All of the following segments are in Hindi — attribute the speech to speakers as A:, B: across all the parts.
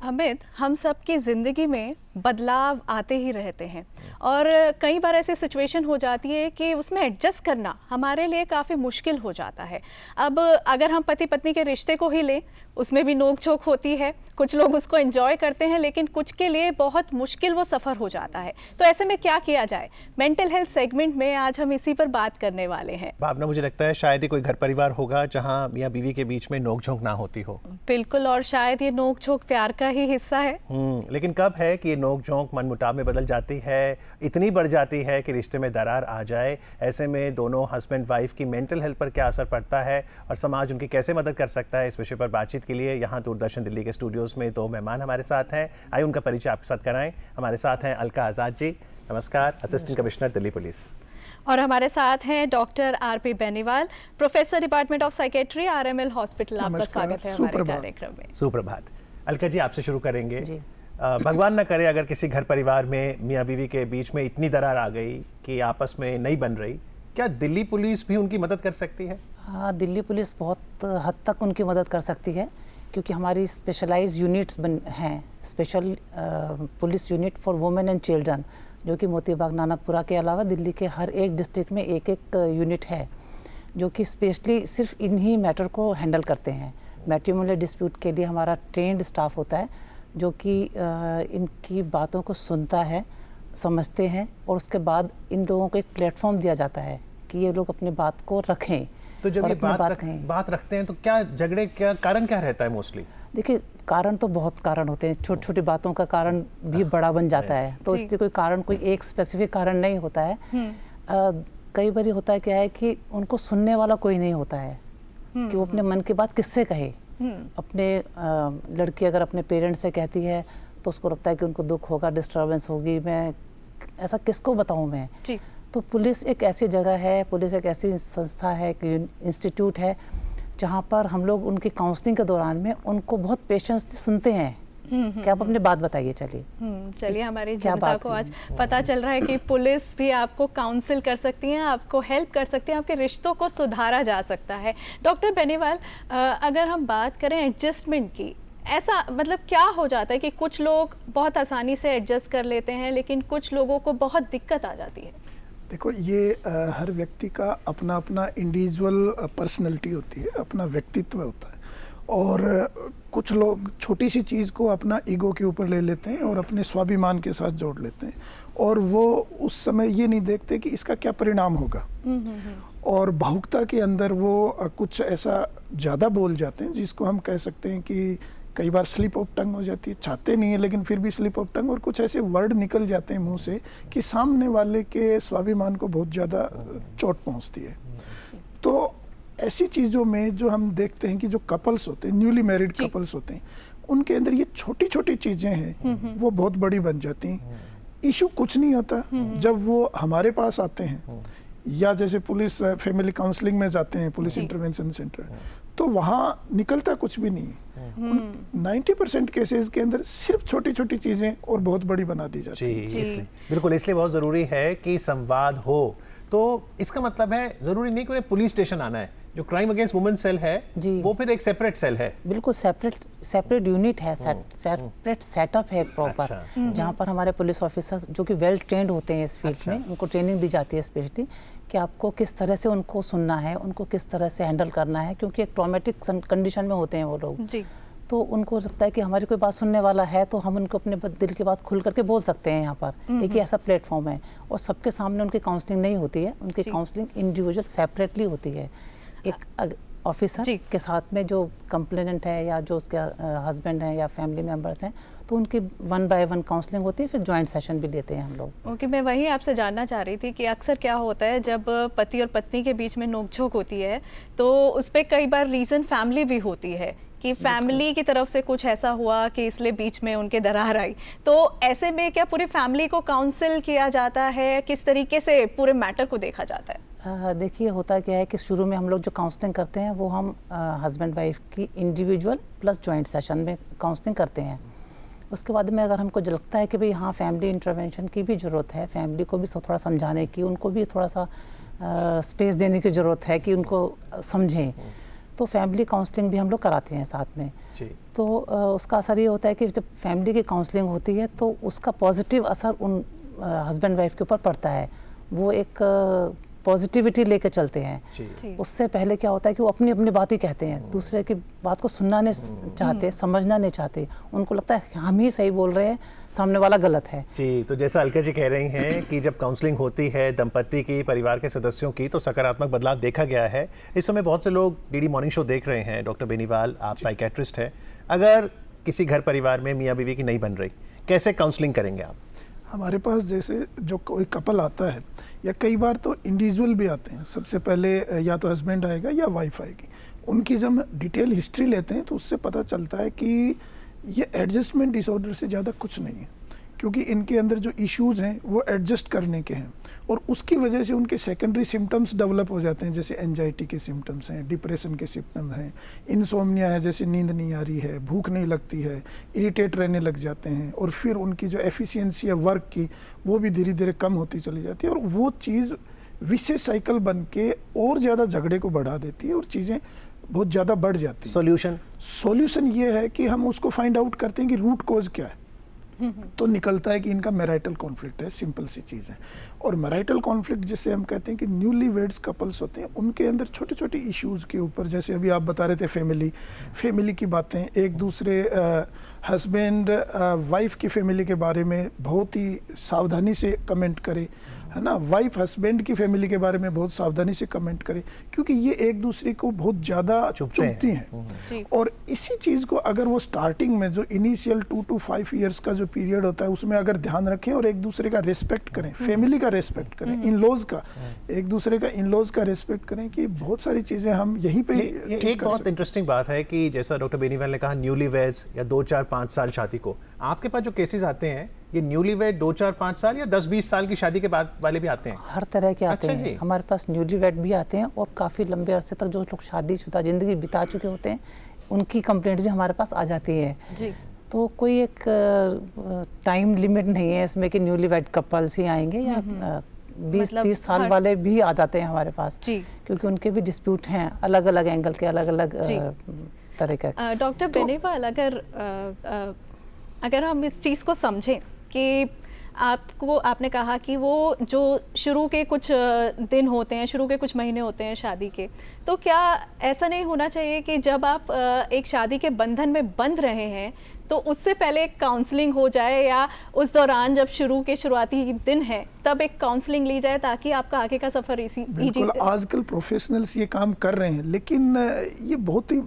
A: अमित, हम सबकी ज़िंदगी में बदलाव आते ही रहते हैं और कई बार ऐसी सिचुएशन हो जाती है कि उसमें एडजस्ट करना हमारे लिए काफ़ी मुश्किल हो जाता है। अब अगर हम पति पत्नी के रिश्ते को ही लें, उसमें भी नोक झोंक होती है। कुछ लोग उसको एंजॉय करते हैं लेकिन कुछ के लिए बहुत मुश्किल वो सफ़र हो जाता है। तो ऐसे में क्या किया जाए? मेंटल हेल्थ सेगमेंट में आज हम इसी पर बात करने वाले हैं।
B: भावना, मुझे लगता है शायद ही कोई घर परिवार होगा जहाँ मियाँ बीवी के बीच में नोक झोंक ना होती हो।
A: बिल्कुल, और शायद ये नोक झोंक प्यार का ही हिस्सा है।
B: लेकिन कब है कि ये नोक झोंक मनमुटाव में बदल जाती है, इतनी बढ़ जाती है कि रिश्ते में दरार आ जाए। ऐसे में दोनों हस्बैंड वाइफ की मेंटल हेल्थ पर क्या असर पड़ता है और समाज उनकी कैसे मदद कर सकता है, इस विषय पर बातचीत के लिए यहाँ दूरदर्शन दिल्ली के स्टूडियोज में दो मेहमान हमारे साथ हैं। आइए उनका परिचय आपके साथ कराएं। हमारे साथ हैं अलका आज़ाद जी, नमस्कार, असिस्टेंट कमिश्नर दिल्ली पुलिस।
A: और हमारे साथ हैं doctor RP Beniwal, professor department of psychiatry, RML hospital. आपका स्वागत है हमारे कार्यक्रम में।
B: सुप्रभात। अलका जी, आपसे शुरू करेंगे। भगवान न करे अगर किसी घर परिवार में मियाँ बीवी के बीच में इतनी दरार आ गई कि आपस में नहीं बन रही, क्या दिल्ली पुलिस भी उनकी मदद कर सकती है?
C: हाँ, दिल्ली पुलिस बहुत हद तक उनकी मदद कर सकती है, क्योंकि हमारी स्पेशलाइज्ड यूनिट्स हैं। Special police unit for women and children, जो कि मोतीबाग नानकपुरा के अलावा दिल्ली के हर एक डिस्ट्रिक्ट में एक एक यूनिट है, जो कि स्पेशली सिर्फ इन्हीं मैटर को हैंडल करते हैं। मैट्रिमोनियल डिस्प्यूट के लिए हमारा ट्रेंड स्टाफ होता है, जो कि इनकी बातों को सुनता है, समझते हैं, और उसके बाद इन लोगों को एक प्लेटफॉर्म दिया जाता है कि ये लोग अपनी बात को रखें।
B: तो जब ये बात रखते हैं तो क्या झगड़े, क्या कारण क्या रहता है मोस्टली? देखिए,
C: कारण तो बहुत कारण होते हैं। छोटी छोटी बातों का कारण भी बड़ा बन जाता है, तो इसलिए कोई कारण, कोई एक स्पेसिफिक कारण नहीं होता है। कई बार होता है क्या है कि उनको सुनने वाला कोई नहीं होता है कि वो अपने मन की बात किससे कहे। अपने लड़की अगर अपने पेरेंट्स से कहती है तो उसको लगता है कि उनको दुख होगा, डिस्टर्बेंस होगी, मैं ऐसा किसको बताऊं मैं। तो पुलिस एक ऐसी जगह है, पुलिस एक ऐसी संस्था है कि इंस्टीट्यूट है, जहाँ पर हम लोग उनकी काउंसलिंग के दौरान में उनको बहुत पेशेंस से सुनते हैं कि आप अपनी बात बताइए।
A: चलिए हमारी जनता को आज पता चल रहा है कि पुलिस भी आपको काउंसिल कर सकती है, आपको हेल्प कर सकती है, आपके रिश्तों को सुधारा जा सकता है। डॉक्टर बेनीवाल, अगर हम बात करें एडजस्टमेंट की, ऐसा मतलब क्या हो जाता है कि कुछ लोग बहुत आसानी से एडजस्ट कर लेते हैं लेकिन कुछ लोगों को बहुत दिक्कत आ जाती है?
D: देखो, ये हर व्यक्ति का अपना अपना इंडिविजुअल पर्सनैलिटी होती है, अपना व्यक्तित्व होता है, और कुछ लोग छोटी सी चीज़ को अपना ईगो के ऊपर ले लेते हैं और अपने स्वाभिमान के साथ जोड़ लेते हैं, और वो उस समय ये नहीं देखते कि इसका क्या परिणाम होगा, और भावुकता के अंदर वो कुछ ऐसा ज़्यादा बोल जाते हैं जिसको हम कह सकते हैं कि कई बार स्लिप ऑफ टंग हो जाती है। चाहते नहीं है लेकिन फिर भी स्लिप ऑफ टंग, और कुछ ऐसे वर्ड निकल जाते हैं मुंह से कि सामने वाले के स्वाभिमान को बहुत ज़्यादा चोट पहुंचती है। तो ऐसी चीज़ों में जो हम देखते हैं कि जो कपल्स होते हैं, न्यूली मैरिड कपल्स होते हैं, उनके अंदर ये छोटी छोटी चीज़ें हैं वो बहुत बड़ी बन जाती हैं। इशू कुछ नहीं होता जब वो हमारे पास आते हैं, या जैसे पुलिस फैमिली काउंसलिंग में जाते हैं, पुलिस इंटरवेंशन सेंटर, तो वहाँ निकलता कुछ भी नहीं है। 90% केसेस के अंदर सिर्फ छोटी छोटी चीज़ें और बहुत बड़ी बना दी जाती है।
B: बिल्कुल, इसलिए बहुत ज़रूरी है कि संवाद हो। तो इसका मतलब है ज़रूरी नहीं कि उन्हें पुलिस स्टेशन आना है। जो क्राइम अगेंस्ट वुमेन सेल है वो फिर एक सेपरेट सेल है।
C: बिल्कुल सेपरेट यूनिट है, सेपरेट सेटअप है एक प्रॉपर, जहाँ पर हमारे पुलिस ऑफिसर्स जो कि वेल ट्रेंड होते हैं इस फील्ड में, उनको ट्रेनिंग दी जाती है स्पेशली कि आपको किस तरह से उनको सुनना है, उनको किस तरह से हैंडल करना है, क्योंकि एक ट्रॉमेटिक कंडीशन में होते हैं वो लोग। तो उनको लगता है कि हमारी कोई बात सुनने वाला है तो हम उनको अपने दिल की बात खुल करके बोल सकते हैं। यहाँ पर एक ऐसा प्लेटफॉर्म है, और सबके सामने उनकी काउंसलिंग नहीं होती है, उनकी काउंसलिंग इंडिविजुअल सेपरेटली होती है। एक ऑफिसर के साथ में जो कंप्लेनेंट है या जो उसके हस्बैंड हैं या फैमिली मेंबर्स हैं, तो उनकी 1 by 1 काउंसलिंग होती है, फिर जॉइंट सेशन भी लेते हैं हम लोग।
A: ओके, मैं वही आपसे जानना चाह रही थी कि अक्सर क्या होता है जब पति और पत्नी के बीच में नोकझोंक होती है तो उस पर कई बार रीज़न फैमिली भी होती है कि फैमिली की तरफ से कुछ ऐसा हुआ कि इसलिए बीच में उनके दरार आई। तो ऐसे में क्या पूरी फैमिली को काउंसिल किया जाता है, किस तरीके से पूरे मैटर को देखा जाता है?
C: देखिए, होता क्या है कि शुरू में हम लोग जो काउंसलिंग करते हैं वो हम हस्बैंड वाइफ की इंडिविजुअल प्लस जॉइंट सेशन में काउंसलिंग करते हैं। उसके बाद में अगर हमको लगता है कि भाई हाँ, फैमिली इंटरवेंशन की भी ज़रूरत है, फैमिली को भी थोड़ा समझाने की, उनको भी थोड़ा सा स्पेस देने की ज़रूरत है कि उनको समझें, तो फैमिली काउंसलिंग भी हम लोग कराते हैं साथ में।
B: जी।
C: तो उसका असर ये होता है कि जब फैमिली की काउंसलिंग होती है तो उसका पॉजिटिव असर उन हस्बैंड वाइफ के ऊपर पड़ता है। वो एक पॉजिटिविटी लेके चलते हैं।
A: जी।
C: उससे पहले क्या होता है कि वो अपनी अपनी बात ही कहते हैं, दूसरे की बात को सुनना नहीं चाहते, समझना नहीं चाहते। उनको लगता है कि हम ही सही बोल रहे हैं, सामने वाला गलत है।
B: जी, तो जैसा अलका जी कह रही हैं कि जब काउंसलिंग होती है दंपति की, परिवार के सदस्यों की, तो सकारात्मक बदलाव देखा गया है। इस समय बहुत से लोग डीडी मॉर्निंग शो देख रहे हैं। डॉक्टर बेनीवाल, आप साइकेट्रिस्ट हैं। अगर किसी घर परिवार में मियाँ बीवी की नहीं बन रही, कैसे काउंसलिंग करेंगे आप?
D: हमारे पास जैसे जो कोई कपल आता है या कई बार तो इंडिविजुअल भी आते हैं, सबसे पहले या तो हस्बैंड आएगा या वाइफ आएगी। उनकी जब डिटेल हिस्ट्री लेते हैं तो उससे पता चलता है कि ये एडजस्टमेंट डिसऑर्डर से ज़्यादा कुछ नहीं है, क्योंकि इनके अंदर जो इश्यूज हैं वो एडजस्ट करने के हैं और उसकी वजह से उनके सेकेंडरी सिम्टम्स डेवलप हो जाते हैं, जैसे एंजाइटी के सिम्टम्स हैं, डिप्रेशन के सिम्टम्स हैं, इंसोम्निया है, जैसे नींद नहीं आ रही है, भूख नहीं लगती है, इरिटेट रहने लग जाते हैं और फिर उनकी जो एफिशिएंसी है वर्क की वो भी धीरे धीरे कम होती चली जाती है और वो चीज़ विशेष साइकिल बन के और ज़्यादा झगड़े को बढ़ा देती है और चीज़ें बहुत ज़्यादा बढ़ जाती हैं। सॉल्यूशन ये है कि हम उसको फाइंड आउट करते हैं कि रूट कॉज क्या है। तो निकलता है कि इनका मैरिटल कॉन्फ्लिक्ट है, सिंपल सी चीज़ है। और मैरिटल कॉन्फ्लिक्ट जिससे हम कहते हैं कि न्यूली वेड्स कपल्स होते हैं, उनके अंदर छोटे छोटे इश्यूज़ के ऊपर, जैसे अभी आप बता रहे थे फैमिली की बातें, एक दूसरे हस्बैंड वाइफ की फैमिली के बारे में बहुत ही सावधानी से कमेंट करे, है ना, वाइफ हस्बैंड की फैमिली के बारे में बहुत सावधानी से कमेंट करे, क्योंकि ये एक दूसरे को बहुत ज़्यादा चुभती हैं। और इसी चीज़ को अगर वो स्टार्टिंग में जो इनिशियल 2 to 5 ईयर्स का जो पीरियड होता है उसमें अगर ध्यान रखें और एक दूसरे का रेस्पेक्ट करें, फैमिली का रेस्पेक्ट करें, इन-लॉज का, एक दूसरे का इन-लॉज का रेस्पेक्ट करें, कि बहुत सारी चीज़ें हम यहीं पे
B: एक बहुत इंटरेस्टिंग बात है कि जैसा डॉक्टर बेनीवाल ने कहा, न्यूली वेड्स या 2, 4, 5 साल शादी को, आपके पास जो केसेस आते हैं ये न्यूली वेड 2, 4, 5 साल या 10, 20 साल की शादी के बाद वाले भी आते हैं?
C: हर तरह के आते
B: अच्छा
C: हैं। हमारे पास न्यूली वेड भी आते हैं और काफ़ी लंबे अरसे तक जो लोग शादीशुदा ज़िंदगी बिता चुके होते हैं उनकी कंप्लेंट भी हमारे पास आ जाती है। जी। तो कोई एक टाइम लिमिट नहीं है इसमें कि न्यूली वेड कपल्स ही आएंगे या 20-30 साल वाले भी आ जाते हैं हमारे पास, क्योंकि उनके भी डिस्प्यूट हैं, अलग अलग एंगल के, अलग अलग तरह के।
A: डॉक्टर बेनीवाल, अगर हम इस चीज़ को समझें कि आपने कहा कि वो जो शुरू के कुछ दिन होते हैं, शुरू के कुछ महीने होते हैं शादी के, तो क्या ऐसा नहीं होना चाहिए कि जब आप एक शादी के बंधन में बंध रहे हैं तो उससे पहले काउंसलिंग हो जाए, या उस दौरान जब शुरुआती दिन है तब एक काउंसलिंग ली जाए, ताकि आपका आगे का सफ़र
D: बिल्कुल। आजकल प्रोफेशनल्स ये काम कर रहे हैं, लेकिन ये बहुत ही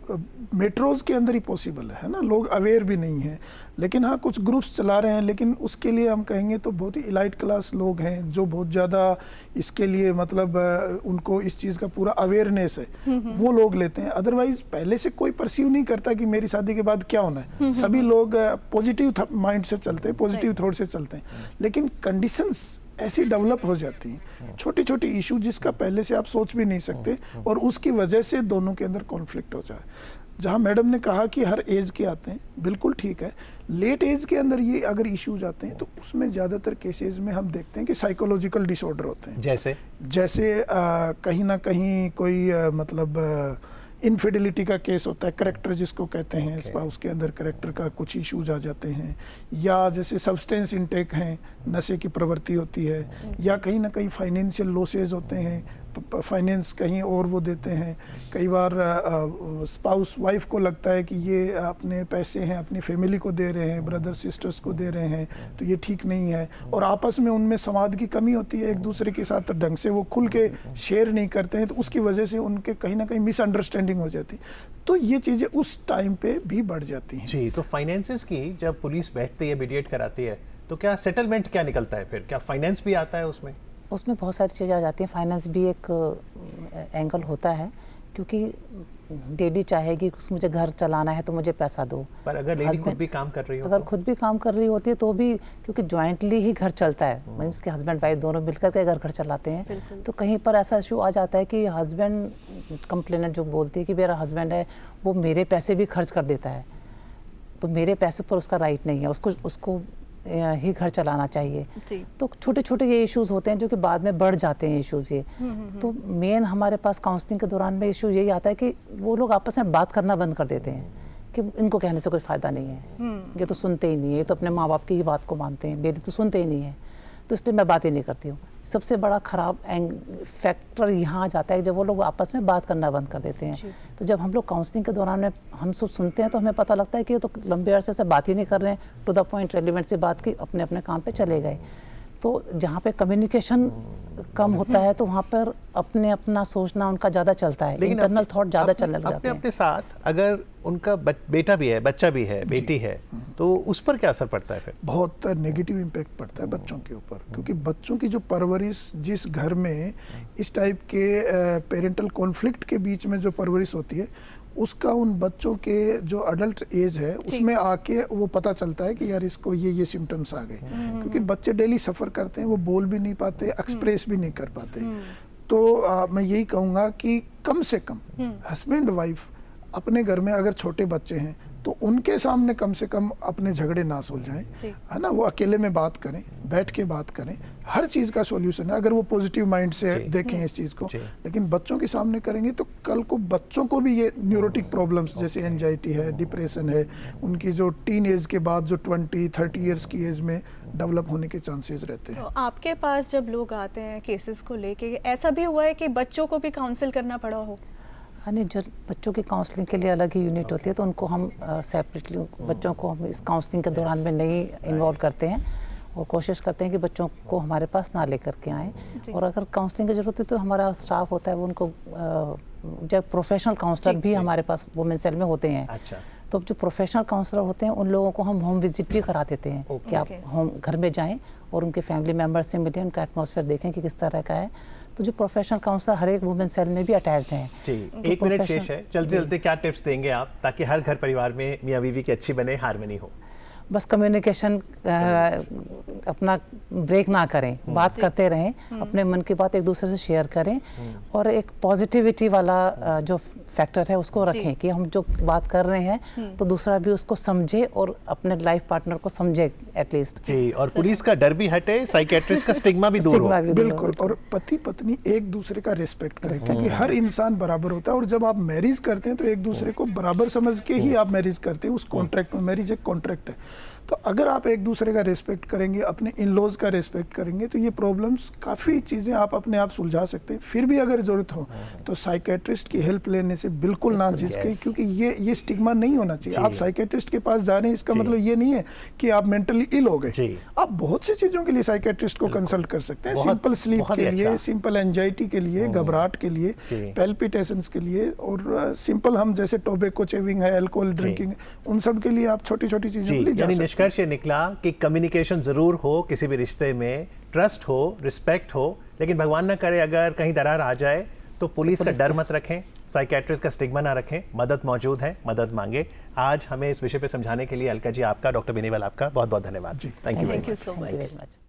D: मेट्रोज़ के अंदर ही पॉसिबल है ना, लोग अवेयर भी नहीं हैं। लेकिन हाँ, कुछ ग्रुप्स चला रहे हैं, लेकिन उसके लिए हम कहेंगे तो बहुत ही इलाइट क्लास लोग हैं जो बहुत ज़्यादा इसके लिए मतलब उनको इस चीज़ का पूरा अवेयरनेस है, वो लोग लेते हैं। अदरवाइज पहले से कोई परसीव नहीं करता कि मेरी शादी के बाद क्या होना है। सभी लोग पॉजिटिव माइंड से चलते हैं, पॉजिटिव थॉट से चलते हैं, लेकिन कंडीशंस ऐसी डेवलप हो जाती हैं, छोटी छोटी इशू जिसका पहले से आप सोच भी नहीं सकते, और उसकी वजह से दोनों के अंदर कॉन्फ्लिक्ट हो जाए। जहाँ मैडम ने कहा कि हर एज के आते हैं, बिल्कुल ठीक है। लेट एज के अंदर ये अगर इश्यूज आते हैं तो उसमें ज़्यादातर केसेस में हम देखते हैं कि साइकोलॉजिकल डिसऑर्डर होते हैं। जैसे कहीं ना कहीं कोई मतलब इनफिडिलिटी का केस होता है, करेक्टर जिसको कहते हैं, स्पाउस के अंदर करेक्टर का कुछ इश्यूज आ जाते हैं, या जैसे सब्सटेंस इनटेक हैं, नशे की प्रवृत्ति होती है, या कहीं ना कहीं फाइनेंशियल लॉसेज होते हैं, फाइनेंस कहीं और वो देते हैं। कई बार स्पाउस वाइफ को लगता है कि ये अपने पैसे हैं अपनी फैमिली को दे रहे हैं, ब्रदर सिस्टर्स को दे रहे हैं, तो ये ठीक नहीं है, और आपस में उनमें संवाद की कमी होती है, एक दूसरे के साथ ढंग से वो खुल के शेयर नहीं करते हैं, तो उसकी वजह से उनके कहीं ना कहीं मिसअंडरस्टैंडिंग हो जाती है। तो ये चीज़ें उस टाइम पे भी बढ़ जाती हैं।
B: जी, तो फाइनेंसेस की जब पुलिस बैठती है, मीडिएट कराती है, तो क्या सेटलमेंट क्या निकलता है फिर? क्या फाइनेंस भी आता है उसमें?
C: उसमें बहुत सारी चीज़ें आ जाती हैं। फाइनेंस भी एक एंगल होता है, क्योंकि डैडी चाहेगी कि मुझे घर चलाना है तो मुझे पैसा दो,
B: पर अगर लेडी खुद भी काम कर रही हो,
C: अगर खुद भी काम कर रही होती है तो भी, क्योंकि जॉइंटली ही घर चलता है, मीन्स कि हस्बैंड वाइफ दोनों मिलकर के घर चलाते हैं, तो कहीं पर ऐसा इशू आ जाता है कि हस्बैंड कंप्लेनेंट जो बोलती है कि मेरा हस्बैंड है वो मेरे पैसे भी खर्च कर देता है, तो मेरे पैसे पर उसका राइट नहीं है, उसको ही घर चलाना चाहिए।
A: जी।
C: तो छोटे छोटे ये इश्यूज होते हैं जो कि बाद में बढ़ जाते हैं इश्यूज ये। तो मेन हमारे पास काउंसलिंग के दौरान में इशू यही आता है कि वो लोग आपस में बात करना बंद कर देते हैं कि इनको कहने से कोई फ़ायदा नहीं है, ये तो सुनते ही नहीं है, ये तो अपने माँ बाप की ही बात को मानते हैं, मेरी तो सुनते ही नहीं है, तो इसलिए मैं बात ही नहीं करती हूँ। सबसे बड़ा ख़राब फैक्टर यहाँ आ जाता है जब वो लोग आपस में बात करना बंद कर देते हैं। तो जब हम लोग काउंसलिंग के दौरान में हम सब सुनते हैं तो हमें पता लगता है कि ये तो लंबे अरसे से बात ही नहीं कर रहे हैं, टू द पॉइंट रेलिवेंट से बात की, अपने अपने काम पे चले गए। तो जहाँ पे कम्युनिकेशन कम होता है तो वहाँ पर अपने अपना सोचना उनका ज़्यादा चलता है, इंटरनल थॉट ज़्यादा चलने लग जाते हैं।
B: अपने साथ अगर उनका बेटा भी है, बच्चा भी है, बेटी है, तो उस पर क्या असर पड़ता है फिर?
D: बहुत नेगेटिव इम्पैक्ट पड़ता है बच्चों के ऊपर, क्योंकि बच्चों की जो परवरिश, जिस घर में इस टाइप के पेरेंटल कॉन्फ्लिक्ट के बीच में जो परवरिश होती है, उसका उन बच्चों के जो अडल्ट एज है उसमें आके वो पता चलता है कि यार इसको ये सिम्टम्स आ गए। क्योंकि बच्चे डेली सफ़र करते हैं, वो बोल भी नहीं पाते, एक्सप्रेस भी नहीं कर पाते। तो मैं यही कहूँगा कि कम से कम हस्बैंड वाइफ अपने घर में अगर छोटे बच्चे हैं तो उनके सामने कम से कम अपने झगड़े ना सुलझाएं, है ना। वो अकेले में बात करें, बैठ के बात करें, हर चीज़ का सॉल्यूशन है अगर वो पॉजिटिव माइंड से देखें इस चीज़ को। लेकिन बच्चों के सामने करेंगे तो कल को बच्चों को भी ये न्यूरोटिक प्रॉब्लम्स जैसे एंजाइटी है, डिप्रेशन है, उनकी जो टीन एज के बाद जो 20-30 ईयर्स की एज में डेवलप होने के चांसेस रहते हैं।
A: तो आपके पास जब लोग आते हैं केसेस को लेके, ऐसा भी हुआ है कि बच्चों को भी काउंसिल करना पड़ा हो?
C: हाँ नहीं, जो बच्चों की काउंसलिंग के लिए अलग ही यूनिट होती है तो उनको हम सेपरेटली बच्चों को हम इस काउंसलिंग के दौरान में नहीं इन्वॉल्व करते हैं और कोशिश करते हैं कि बच्चों को हमारे पास ना लेकर के आएँ। और अगर काउंसलिंग की ज़रूरत है तो हमारा स्टाफ होता है वो उनको जब प्रोफेशनल काउंसलर भी हमारे पास वुमेन सेल में होते हैं।
B: अच्छा।
C: तो जो प्रोफेशनल काउंसलर होते हैं उन लोगों को हम होम विजिट भी करा देते हैं कि आप होम घर में जाएं और उनके फैमिली मेम्बर से मिलें, उनका एटमॉस्फेयर देखें कि किस तरह का है। तो जो प्रोफेशनल काउंसलर हर एक वुमेन सेल में भी अटैच्ड हैं।
B: जी, 1 मिनट शेष है, चलते चलते क्या टिप्स देंगे आप ताकि हर घर परिवार में मियाँ बीवी की अच्छी बने, हार्मनी हो?
C: बस कम्युनिकेशन अपना ब्रेक ना करें, बात करते रहें, अपने मन की बात एक दूसरे से शेयर करें और एक पॉजिटिविटी वाला जो फैक्टर है उसको रखें कि हम जो बात कर रहे हैं तो दूसरा भी उसको समझे और अपने लाइफ पार्टनर को समझे एटलीस्ट।
B: जी, और पुलिस का डर भी हटे, साइकियाट्रिस्ट का स्टिग्मा भी दूर हो।
D: बिल्कुल, और पति पत्नी एक दूसरे का रिस्पेक्ट करें, क्योंकि हर इंसान बराबर होता है और जब आप मैरिज करते हैं तो एक दूसरे को बराबर समझ के ही आप मैरिज करते हैं। उस कॉन्ट्रैक्ट में, मैरिज एक कॉन्ट्रैक्ट है, तो अगर आप एक दूसरे का रिस्पेक्ट करेंगे, अपने इन लॉज का रिस्पेक्ट करेंगे तो ये प्रॉब्लम्स, काफ़ी चीज़ें आप अपने आप सुलझा सकते हैं। फिर भी अगर ज़रूरत हो तो साइकियाट्रिस्ट की हेल्प लेने से बिल्कुल ना झिझकें, क्योंकि ये स्टिग्मा नहीं होना चाहिए। आप साइकियाट्रिस्ट के पास जा रहे हैं इसका मतलब ये नहीं है कि आप मेंटली इल हो गए। आप बहुत सी चीज़ों के लिए साइकियाट्रिस्ट को कंसल्ट कर सकते हैं, सिंपल स्लीप के लिए, सिंपल एंजाइटी के लिए, घबराहट के लिए, पैल्पिटेशंस के लिए, और सिंपल हम जैसे टोबैको चेविंग है, अल्कोहल ड्रिंकिंग, उन सब के लिए आप छोटी छोटी चीज़ों के लिए जा सकते हैं।
B: निष्कर्ष ये निकला कि कम्युनिकेशन जरूर हो, किसी भी रिश्ते में ट्रस्ट हो, रिस्पेक्ट हो, लेकिन भगवान न करे अगर कहीं दरार आ जाए तो पुलिस का डर मत रखें, साइकियाट्रिस्ट का स्टिग्मा ना रखें, मदद मौजूद है, मदद मांगे। आज हमें इस विषय पे समझाने के लिए अलका जी आपका, डॉक्टर बेनीवाल आपका बहुत बहुत धन्यवाद।
D: जी,
B: थैंक यू
A: सो मच।